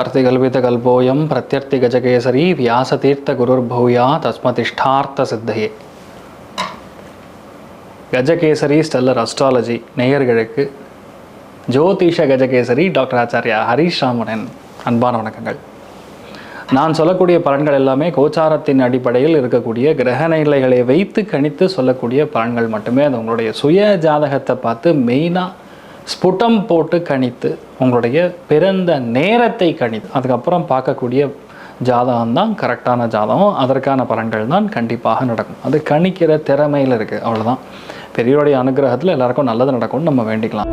अर्तिकल्पितकल्पोऽयं प्रत्यर्थिगजकेसरी व्यासतीर्थगुरुर्भूया तस्मतिष्ठार्थ सिद्धये. Gajakesari stellar astrology நேயர்களுக்கு ஜோதிஷ Gajakesari doctor Acharya Harish ராமனின் அன்பான வணக்கங்கள். நான் சொல்லக்கூடிய பலன்கள் எல்லாமே கோச்சாரத்தின் அடிப்படையில் இருக்கக்கூடிய கிரக நிலைகளை வைத்து கணித்து சொல்லக்கூடிய பலன்கள் மட்டுமே. அது உங்களுடைய சுய ஜாதகத்தை பார்த்து மெயினாக ஸ்புட்டம் போட்டு கணித்து உங்களுடைய பிறந்த நேரத்தை கணித்து அதுக்கப்புறம் பார்க்கக்கூடிய ஜாதகம் தான் கரெக்டான ஜாதகம். அதற்கான பலன்கள் தான் கண்டிப்பாக நடக்கும். அது கணிக்கிற திறமையில் இருக்குது, அவ்வளோதான். பெரியோருடைய அனுகிரகத்தில் எல்லாருக்கும் நல்லது நடக்கும்னு நம்ம வேண்டிக்கலாம்.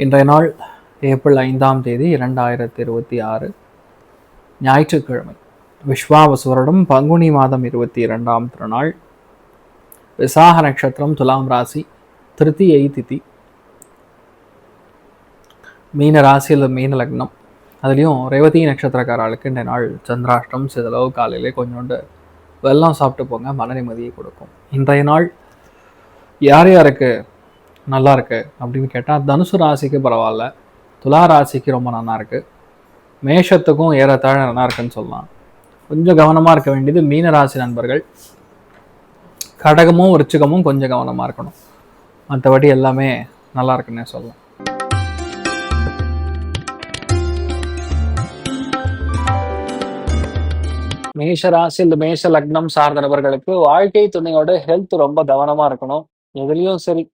இன்றைய நாள் ஏப்ரல் 5ஆம் தேதி 2026 ஞாயிற்றுக்கிழமை. விஸ்வாவசு வருடம் பங்குனி மாதம் 22ஆம் திருநாள். விசாக நட்சத்திரம், துலாம் ராசி, திருத்தியை திதி, மீன ராசியில் மீன லக்னம். அதுலேயும் ரேவதி நட்சத்திரக்காரர்களுக்கு இந்த நாள் சந்திராஷ்டம். சிதளவு காலையிலே கொஞ்சோண்டு வெல்லம் சாப்பிட்டு போங்க, மன நிம்மதியை கொடுக்கும். இன்றைய நாள் யார் யாருக்கு நல்லா இருக்கு அப்படின்னு கேட்டால், தனுசு ராசிக்கு பரவாயில்ல, துலா ராசிக்கு ரொம்ப நல்லா இருக்கு, மேஷத்துக்கும் ஏறத்தாழ நல்லா இருக்குன்னு சொல்லலாம். கொஞ்சம் கவனமாக இருக்க வேண்டியது மீன ராசி நண்பர்கள். கடகமும் விருச்சிகமும் கொஞ்சம் கவனமாக இருக்கணும். மற்றபடி எல்லாமே நல்லா இருக்குன்னே சொல்லலாம். மேஷ ராசி, இந்த மேஷ லக்னம் சார்ந்த நபர்களுக்கு வாழ்க்கை துணையோட ஹெல்த் ரொம்ப கவனமா இருக்கணும். எதுலயும் சரி,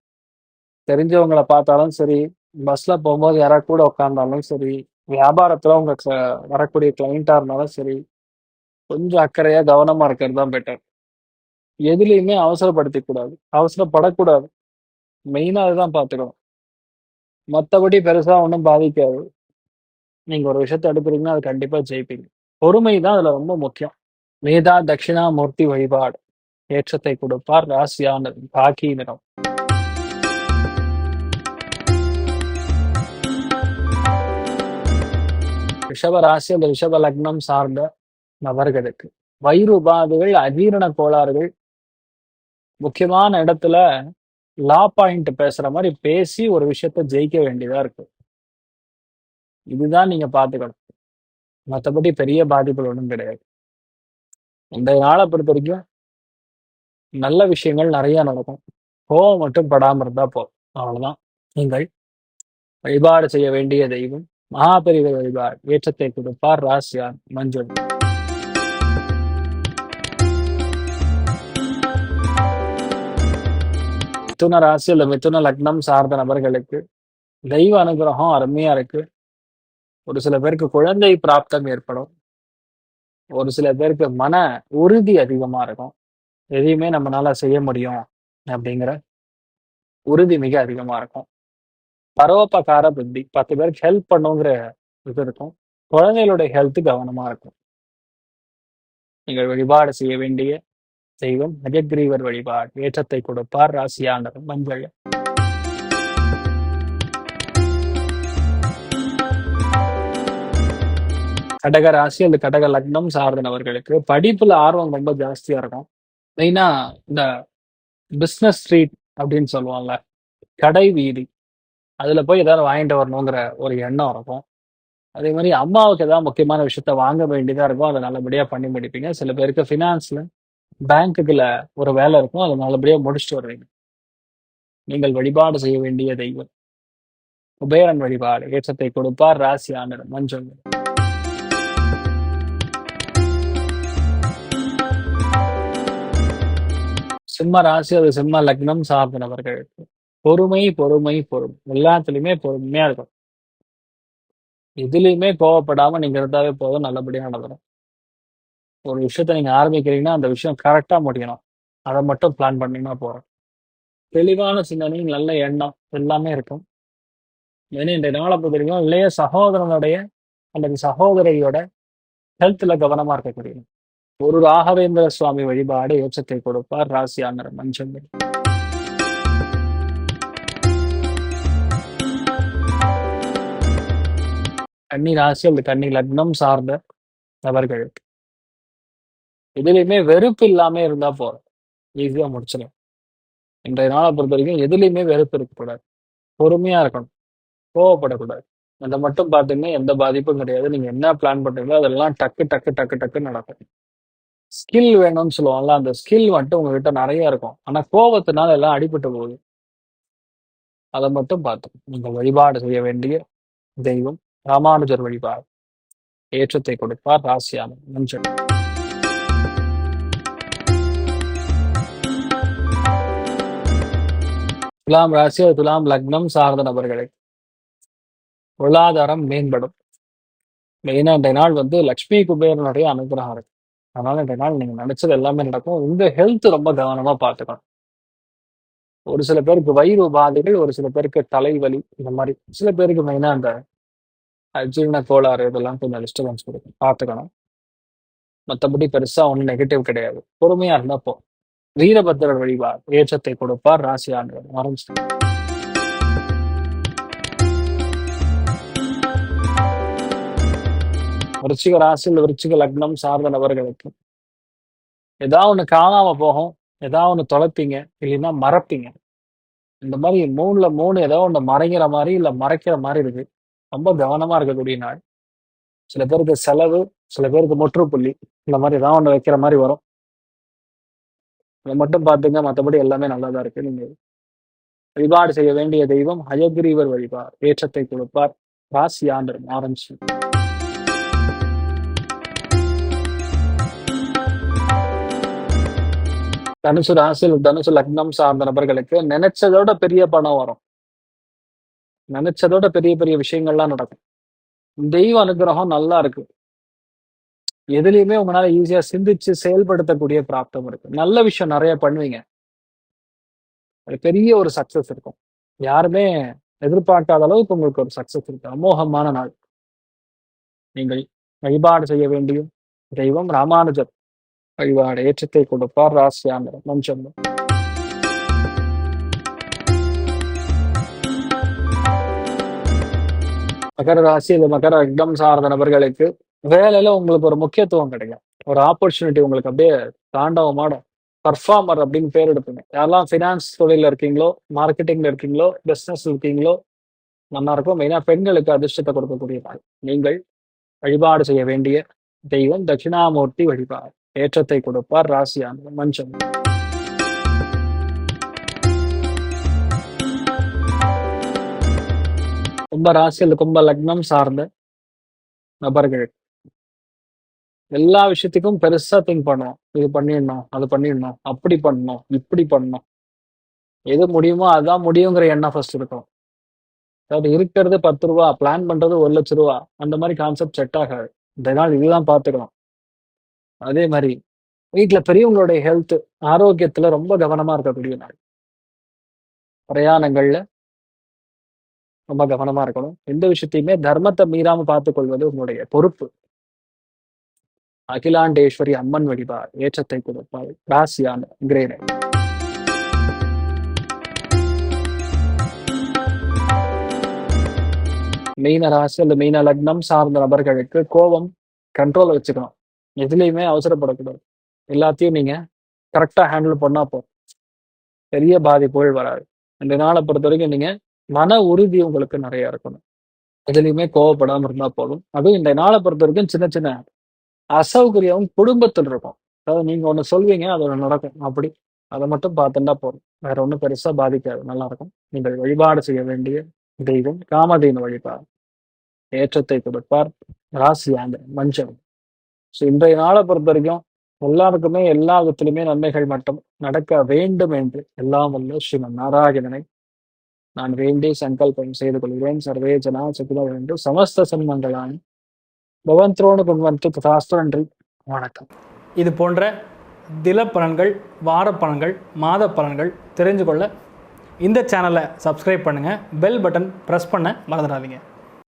தெரிஞ்சவங்களை பார்த்தாலும் சரி, பஸ்ல போகும்போது யாராவது கூட உட்கார்ந்தாலும் சரி, வியாபாரத்துல உங்க வரக்கூடிய கிளைண்டா இருந்தாலும் சரி, கொஞ்சம் அக்கறையா கவனமா இருக்கிறது தான் பெட்டர். எதுலையுமே அவசரப்படுத்திக் கூடாது, அவசரப்படக்கூடாது. மெயினா அதுதான் பார்த்துக்கணும். மற்றபடி பெருசா ஒன்றும் பாதிக்காது. நீங்க ஒரு விஷயத்த எடுக்கிறீங்கன்னா அது கண்டிப்பா ஜெயிப்பீங்க. பொறுமை தான் அதுல ரொம்ப முக்கியம். மேதா தட்சிணாமூர்த்தி வழிபாடு ஏற்றத்தை கொடுப்பார். ராசியான பாக்கி நிறம். ரிஷப ராசி, அந்த ரிஷப லக்னம் சார்ந்த நபர்களுக்கு வயிறு உபாதைகள், அஜீரண கோளாறுகள், முக்கியமான இடத்துல லா பாயிண்ட் பேசுற மாதிரி பேசி ஒரு விஷயத்த ஜெயிக்க வேண்டியதா இருக்கு. இதுதான் நீங்க பாத்துக்கணும். மற்றபடி பெரிய பாதிப்புகள் ஒன்றும் கிடையாது. இந்த நாளை பொறுத்த வரைக்கும் நல்ல விஷயங்கள் நிறைய நடக்கும். கோவம் மட்டும் படாம இருந்தா போதும், அவ்வளவுதான். நீங்கள் வழிபாடு செய்ய வேண்டிய தெய்வம் மகாபெரிவர் வழிபாடு ஏற்றத்தை கொடுப்பார். ராசியார் மஞ்சள். மிதுன ராசி அல்ல மிதுன லக்னம் சார்ந்த நபர்களுக்கு தெய்வ அனுகிரகம் அருமையா இருக்கு. ஒரு சில பேருக்கு குழந்தை பிராப்தம் ஏற்படும். ஒரு சில பேருக்கு மன உறுதி அதிகமா இருக்கும். எதையுமே நம்மளால செய்ய முடியும் அப்படிங்கிற உறுதி மிக அதிகமா இருக்கும். பரோபகார புத்தி, 10 பேருக்கு ஹெல்ப் பண்ணுங்கிற இது இருக்கும். குழந்தைகளுடைய ஹெல்த் கவனமா இருக்கும். நீங்கள் வழிபாடு செய்ய வேண்டிய தெய்வம் ஹயக்ரீவர் வழிபாடு ஏற்றத்தை கொடுப்பார். ராசியானது மஞ்சள். கடக ராசி, அந்த கடக லக்னம் சார்ந்தவர்களுக்கு படிப்புல ஆர்வம் ரொம்ப ஜாஸ்தியா இருக்கும். மெயினா இந்த பிஸ்னஸ் ஸ்ட்ரீட் அப்படின்னு சொல்லுவாங்கல்ல, கடை வீதி, அதுல போய் ஏதாவது வாங்கிட்டு வரணுங்கிற ஒரு எண்ணம் இருக்கும். அதே மாதிரி அம்மாவுக்கு ஏதாவது முக்கியமான விஷயத்த வாங்க வேண்டியதா இருக்கும். அதை நல்லபடியா பண்ணி முடிப்பீங்க. சில பேருக்கு ஃபினான்ஸ்ல பேங்க்குல ஒரு வேலை இருக்கும், அதை நல்லபடியா முடிச்சுட்டு வருவீங்க. நீங்கள் வழிபாடு செய்ய வேண்டிய தெய்வம் குபேரன் வழிபாடு ஏற்றத்தை கொடுப்பார். ராசியான மஞ்சள். சிம்ம ராசி, அது சிம்ம லக்னம் சார்ந்த நபர்களுக்கு பொறுமை பொறுமை பொறுமை, எல்லாத்துலயுமே பொறுமையா இருக்கும். எதுலையுமே கோவப்படாம நீங்க இருந்தாவே போதும், நல்லபடியா நடந்துடும். ஒரு விஷயத்த நீங்க ஆரம்பிக்கிறீங்கன்னா அந்த விஷயம் கரெக்டா முடியணும். அதை மட்டும் பிளான் பண்ணீங்கன்னா போறோம். தெளிவான சிந்தனை, நல்ல எண்ணம் எல்லாமே இருக்கும். ஏன்னா இந்த நாளை பொறுத்தவரைக்கும் இளைய சகோதரனுடைய அல்லது சகோதரியோட ஹெல்த்ல கவனமா இருக்கக்கூடிய ஒரு ராகவேந்திர சுவாமி வழிபாடு ஏற்றத்தை கொடுப்பார். ராசியான மஞ்சள். கன்னி ராசி அல்லது கன்னி லக்னம் சார்ந்த நபர்களுக்கு எதுலையுமே வெறுப்பு இல்லாம இருந்தா போதும். ஈஸியா முடிச்சிடலாம். இன்றைய நாளை பொறுத்த வரைக்கும் எதுலையுமே வெறுப்பு இருக்கக்கூடாது. பொறுமையா இருக்கணும். கோவப்படக்கூடாது. அத மட்டும் பார்த்தீங்கன்னா எந்த பாதிப்பும் கிடையாது. நீங்க என்ன பிளான் பண்றீங்களோ அதெல்லாம் டக்கு டக்கு டக்கு டக்குன்னு நடக்கும். ஸ்கில் வேணும்னு சொல்லுவாங்கல்ல, அந்த ஸ்கில் மட்டும் உங்ககிட்ட நெறைய இருக்கும். ஆனா கோவத்தினால எல்லாம் அடிபட்டு போகுது. அத மட்டும் பார்த்து நீங்கள் வழிபாடு செய்ய வேண்டிய தெய்வம் ராமானுஜர் வழிபாடு. ஏற்றத்தை கொடுப்பார். ராசியான மஞ்சள். துலாம் ராசி, துலாம் லக்னம் சார்ந்த நபர்களுக்கு பொருளாதாரம் மேம்படும். மெயினா இன்றைய நாள் லட்சுமி குபேரனுடைய அனுகிரகம் இருக்கு. அதனால இன்றைய நாள் நீங்க நினைச்சது எல்லாமே நடக்கும். உங்க ஹெல்த் ரொம்ப கவனமா பார்த்துக்கணும். ஒரு சில பேருக்கு வயிறு உபாதைகள், ஒரு சில பேருக்கு தலைவலி, இந்த மாதிரி சில பேருக்கு மெயினா அந்த அஜீரண கோளாறு இதெல்லாம் கொஞ்சம் டிஸ்டர்பன்ஸ் கொடுக்கும். பார்த்துக்கணும். மற்றபடி பெருசா ஒன்றும் நெகட்டிவ் கிடையாது. பொறுமையா இருந்தா போ. வீரபத்திரர் வழிபாடு ஏற்றத்தை கொடுப்பார். ராசி ஆண்டு ஆரம்பிச்சு. விருச்சிக ராசியில் விருச்சிக லக்னம் சார்ந்த நபர்களுக்கு ஏதாவது ஒண்ணு காணாம போகும். ஏதாவது ஒண்ணு தொலைப்பீங்க, இல்லைன்னா மறப்பீங்க. இந்த மாதிரி 3ல 3 ஏதோ ஒண்ணு மறைங்கிற மாதிரி இல்ல மறைக்கிற மாதிரி இருக்கு. ரொம்ப கவனமா இருக்கக்கூடிய நாள். சில பேருக்கு செலவு, சில பேருக்கு முற்றுப்புள்ளி, இந்த மாதிரி ஏதாவது ஒண்ணு வைக்கிற மாதிரி வரும். இதை மட்டும் பார்த்துங்க. மற்றபடி எல்லாமே நல்லாதான் இருக்கு. நீங்க வழிபாடு செய்ய வேண்டிய தெய்வம் ஹயகிரீவர் வழிபாடு. ஏற்றத்தை கொடுப்பார். ராசி ஆண்டு ஆரம்பிச்சு. தனுசு ராசியில் தனுசு லக்னம் சார்ந்த நபர்களுக்கு நினைச்சதோட பெரிய பணம் வரும். நினைச்சதோட பெரிய பெரிய விஷயங்கள்லாம் நடக்கும். தெய்வ அனுகிரகம் நல்லா இருக்கு. எதுலையுமே உங்களால ஈஸியா சிந்திச்சு செயல்படுத்தக்கூடிய பிராப்தம் இருக்கு. நல்ல விஷயம் நிறைய பண்ணுவீங்க. அது பெரிய ஒரு சக்சஸ் இருக்கும். யாருமே எதிர்பார்க்காத அளவுக்கு உங்களுக்கு ஒரு சக்சஸ் இருக்கு. அமோகமான நாள். நீங்கள் வழிபாடு செய்ய வேண்டியும் தெய்வம் ராமானுஜர் வழிபாடு. ஏற்றத்தை கொடுப்பார். ராசியான மஞ்சள். மகர ராசி இது மகர லக்னம் சார்ந்த நபர்களுக்கு வேலையில உங்களுக்கு ஒரு முக்கியத்துவம் கிடைக்கும். ஒரு ஆப்பர்ச்சுனிட்டி உங்களுக்கு அப்படியே தாண்டவமாடும். பர்ஃபார்மர் அப்படின்னு பேர் எடுப்பீங்க. யாரெல்லாம் ஃபினான்ஸ் தொழில இருக்கீங்களோ, மார்க்கெட்டிங்ல இருக்கீங்களோ, பிசினஸ் இருக்கீங்களோ நல்லா இருக்கும். மெயினா பெண்களுக்கு அதிர்ஷ்டத்தை கொடுக்கக்கூடிய நாள். நீங்கள் வழிபாடு செய்ய வேண்டிய தெய்வம் தட்சிணாமூர்த்தி வழிபாடு. ஏற்றத்தை கொடுப்பார். ராசியான மஞ்சள். கும்ப ராசியில் கும்ப லக்னம் சார்ந்த நபர்கள் எல்லா விஷயத்துக்கும் பெருசா திங்க் பண்ணுவோம். இது பண்ணிடணும், அது பண்ணிடணும், அப்படி பண்ணணும், இப்படி பண்ணணும். எது முடியுமோ அதான் முடியுங்கிற எண்ணம் ஃபர்ஸ்ட் இருக்கும். அதாவது இருக்கிறது 10 ரூபா, பிளான் பண்றது 1,00,000 ரூபா. அந்த மாதிரி கான்செப்ட் செட் ஆகாது. இந்த நாள் இதுதான் பார்த்துக்கணும். அதே மாதிரி வீட்டுல பெரியவங்களுடைய ஹெல்த், ஆரோக்கியத்துல ரொம்ப கவனமா இருக்கக்கூடிய நாள். பிரயாணங்கள்ல ரொம்ப கவனமா இருக்கணும். எந்த விஷயத்தையுமே தர்மத்தை மீறாம பார்த்துக் கொள்வது உங்களுடைய பொறுப்பு. அகிலாண்டேஸ்வரி அம்மன் வழிபாடு. ஏற்றத்தை கொடுப்பாள். ராசியான கிரேனை. மீன ராசி அல்ல மீன லக்னம் சார்ந்த நபர்களுக்கு கோபம் கண்ட்ரோல வச்சுக்கணும். எதுலையுமே அவசரப்படக்கூடாது. எல்லாத்தையும் நீங்க கரெக்டா ஹேண்டில் பண்ணா போதும். பெரிய பாதிப்புகள் வராது. இந்த நாளை பொறுத்த வரைக்கும் நீங்க மன உறுதி உங்களுக்கு நிறைய இருக்கணும். எதுலையுமே கோவப்படாம இருந்தா போதும். அதுவும் இந்த நாளை பொறுத்த வரைக்கும் சின்ன சின்ன அசௌகரியம் குடும்பத்தில் இருக்கும். அதாவது நீங்க ஒண்ணு சொல்வீங்க, அது ஒண்ணு நடக்கும். அப்படி அதை மட்டும் பார்த்துட்டா போதும். வேற ஒண்ணும் பெருசா பாதிக்காது. நல்லா இருக்கும். நீங்கள் வழிபாடு செய்ய வேண்டிய தெய்வம் காமதேனு வழிபாடு. ஏற்றத்தை கொடுப்பார். ராசி ஆண்டு மஞ்சள். ஸோ இன்றைய நாளை பொறுத்த வரைக்கும் எல்லாருக்குமே எல்லா விதத்திலுமே நன்மைகள் மட்டும் நடக்க வேண்டும் என்று எல்லாம் வல்ல ஸ்ரீமன் நாராயணனை நான் வேண்டி சங்கல்பம் செய்து கொள்கிறேன். சர்வே ஜனா சுகினோ என்று சமஸ்த சன்மங்களானி பவந்த்ரோணு குண்வந்து ததாஸ்து. நன்றி, வணக்கம். இது போன்ற தில பலன்கள், வார பலன்கள், மாத பலன்கள் தெரிஞ்சு கொள்ள இந்த சேனலை சப்ஸ்கிரைப் பண்ணுங்கள். பெல் பட்டன் ப்ரெஸ் பண்ண மறந்துடாதீங்க.